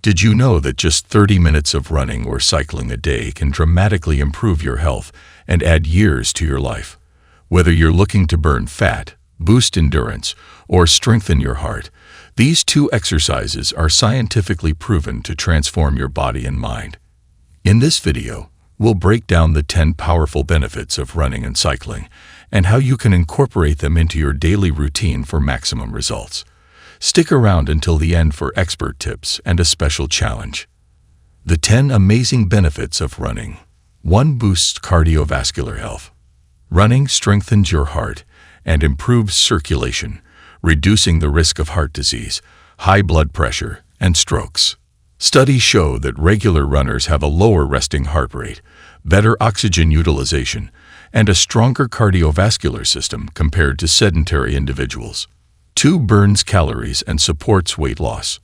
Did you know that just 30 minutes of running or cycling a day can dramatically improve your health and add years to your life? Whether you're looking to burn fat, boost endurance, or strengthen your heart, these two exercises are scientifically proven to transform your body and mind. In this video, we'll break down the 10 powerful benefits of running and cycling and how you can incorporate them into your daily routine for maximum results. Stick around until the end for expert tips and a special challenge. The 10 amazing benefits of running. 1. Boosts cardiovascular health. Running strengthens your heart and improves circulation, reducing the risk of heart disease, high blood pressure, and strokes. Studies show that regular runners have a lower resting heart rate, better oxygen utilization, and a stronger cardiovascular system compared to sedentary individuals. 2. Burns calories and supports weight loss.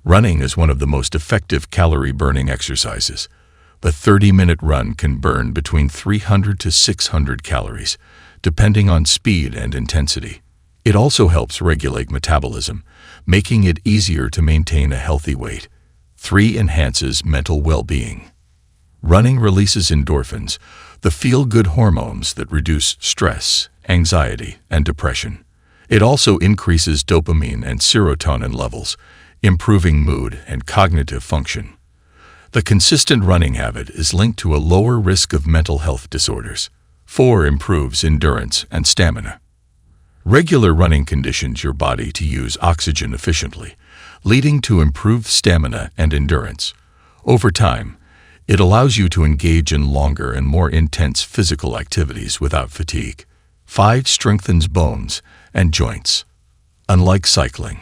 Running is one of the most effective calorie-burning exercises. The 30-minute run can burn between 300 to 600 calories, depending on speed and intensity. It also helps regulate metabolism, making it easier to maintain a healthy weight. 3. Enhances mental well-being. Running releases endorphins, the feel-good hormones that reduce stress, anxiety, and depression. It also increases dopamine and serotonin levels, improving mood and cognitive function. The consistent running habit is linked to a lower risk of mental health disorders. 4. Improves endurance and stamina. Regular running conditions your body to use oxygen efficiently, leading to improved stamina and endurance. Over time, it allows you to engage in longer and more intense physical activities without fatigue. 5. Strengthens bones and joints. Unlike cycling,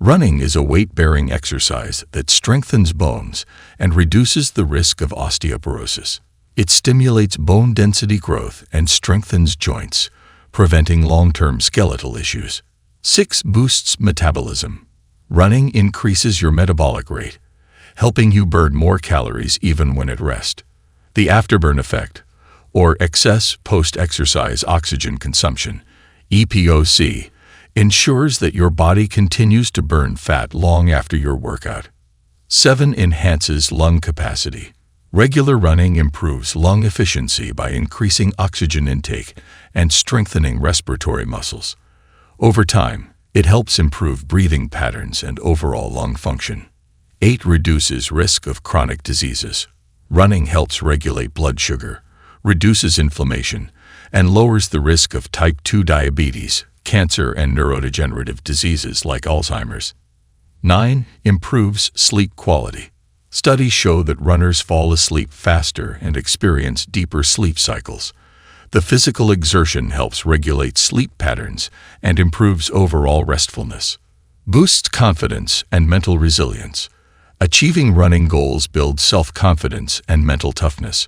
running is a weight-bearing exercise that strengthens bones and reduces the risk of osteoporosis. It stimulates bone density growth and strengthens joints, preventing long-term skeletal issues. 6. Boosts metabolism. Running increases your metabolic rate, helping you burn more calories even when at rest. The afterburn effect, or excess post-exercise oxygen consumption, EPOC, ensures that your body continues to burn fat long after your workout. 7. Enhances lung capacity. Regular running improves lung efficiency by increasing oxygen intake and strengthening respiratory muscles. Over time, it helps improve breathing patterns and overall lung function. 8. Reduces risk of chronic diseases. Running helps regulate blood sugar, reduces inflammation, and lowers the risk of type 2 diabetes, cancer, and neurodegenerative diseases like Alzheimer's. 9. Improves sleep quality. Studies show that runners fall asleep faster and experience deeper sleep cycles. The physical exertion helps regulate sleep patterns and improves overall restfulness. Boosts confidence and mental resilience. Achieving running goals builds self-confidence and mental toughness.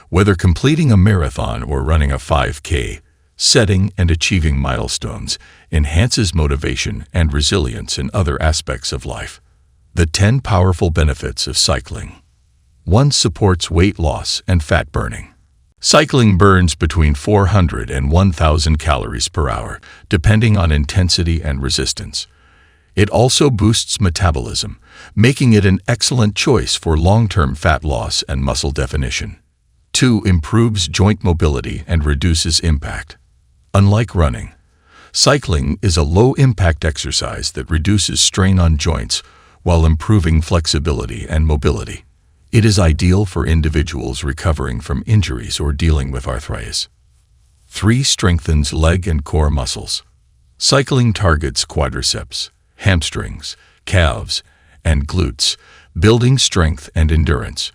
Whether completing a marathon or running a 5K, setting and achieving milestones enhances motivation and resilience in other aspects of life. The 10 powerful benefits of cycling. 1. Supports weight loss and fat burning. Cycling burns between 400 and 1,000 calories per hour, depending on intensity and resistance. It also boosts metabolism, making it an excellent choice for long-term fat loss and muscle definition. 2. Improves joint mobility and reduces impact. Unlike running, cycling is a low-impact exercise that reduces strain on joints while improving flexibility and mobility. It is ideal for individuals recovering from injuries or dealing with arthritis. 3. Strengthens leg and core muscles. Cycling targets quadriceps, hamstrings, calves, and glutes, building strength and endurance.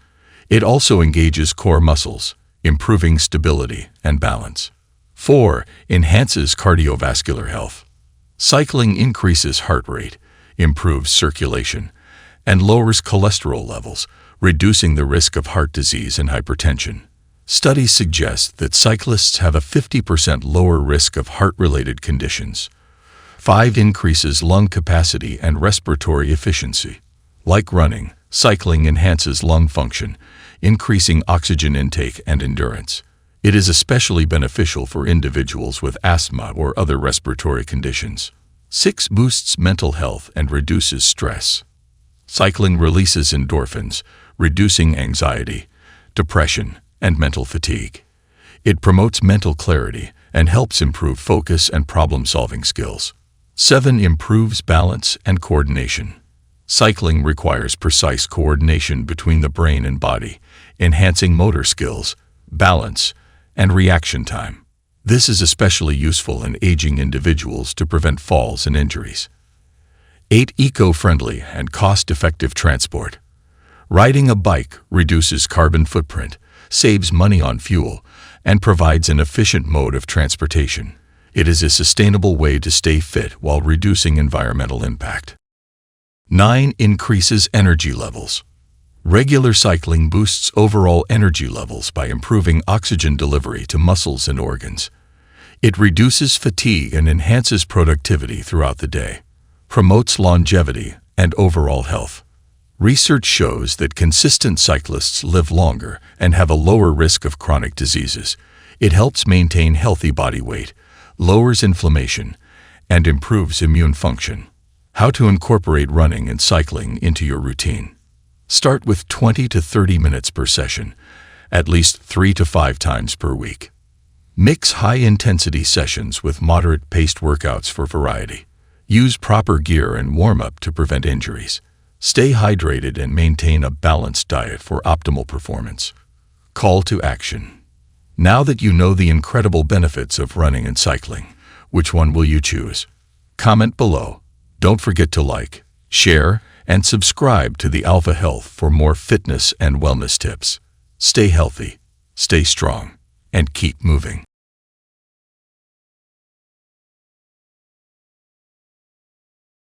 It also engages core muscles, improving stability and balance. 4. Enhances cardiovascular health. Cycling increases heart rate, improves circulation, and lowers cholesterol levels, reducing the risk of heart disease and hypertension. Studies suggest that cyclists have a 50% lower risk of heart-related conditions. 5. Increases lung capacity and respiratory efficiency. Like running, cycling enhances lung function, increasing oxygen intake and endurance. It is especially beneficial for individuals with asthma or other respiratory conditions. 6. Boosts mental health and reduces stress. Cycling releases endorphins, reducing anxiety, depression, and mental fatigue. It promotes mental clarity and helps improve focus and problem-solving skills. 7. Improves balance and coordination. Cycling requires precise coordination between the brain and body, enhancing motor skills, balance, and reaction time. This is especially useful in aging individuals to prevent falls and injuries. 8. Eco-friendly and cost-effective transport. Riding a bike reduces carbon footprint, saves money on fuel, and provides an efficient mode of transportation. It is a sustainable way to stay fit while reducing environmental impact. 9. Increases energy levels. Regular cycling boosts overall energy levels by improving oxygen delivery to muscles and organs. It reduces fatigue and enhances productivity throughout the day, promotes longevity and overall health. Research shows that consistent cyclists live longer and have a lower risk of chronic diseases. It helps maintain healthy body weight, lowers inflammation, and improves immune function. How to incorporate running and cycling into your routine. Start with 20 to 30 minutes per session, at least 3 to 5 times per week. Mix high-intensity sessions with moderate-paced workouts for variety. Use proper gear and warm-up to prevent injuries. Stay hydrated and maintain a balanced diet for optimal performance. Call to action. Now that you know the incredible benefits of running and cycling, which one will you choose? Comment below. Don't forget to like, share, and subscribe to the Alpha Health for more fitness and wellness tips. Stay healthy, stay strong, and keep moving.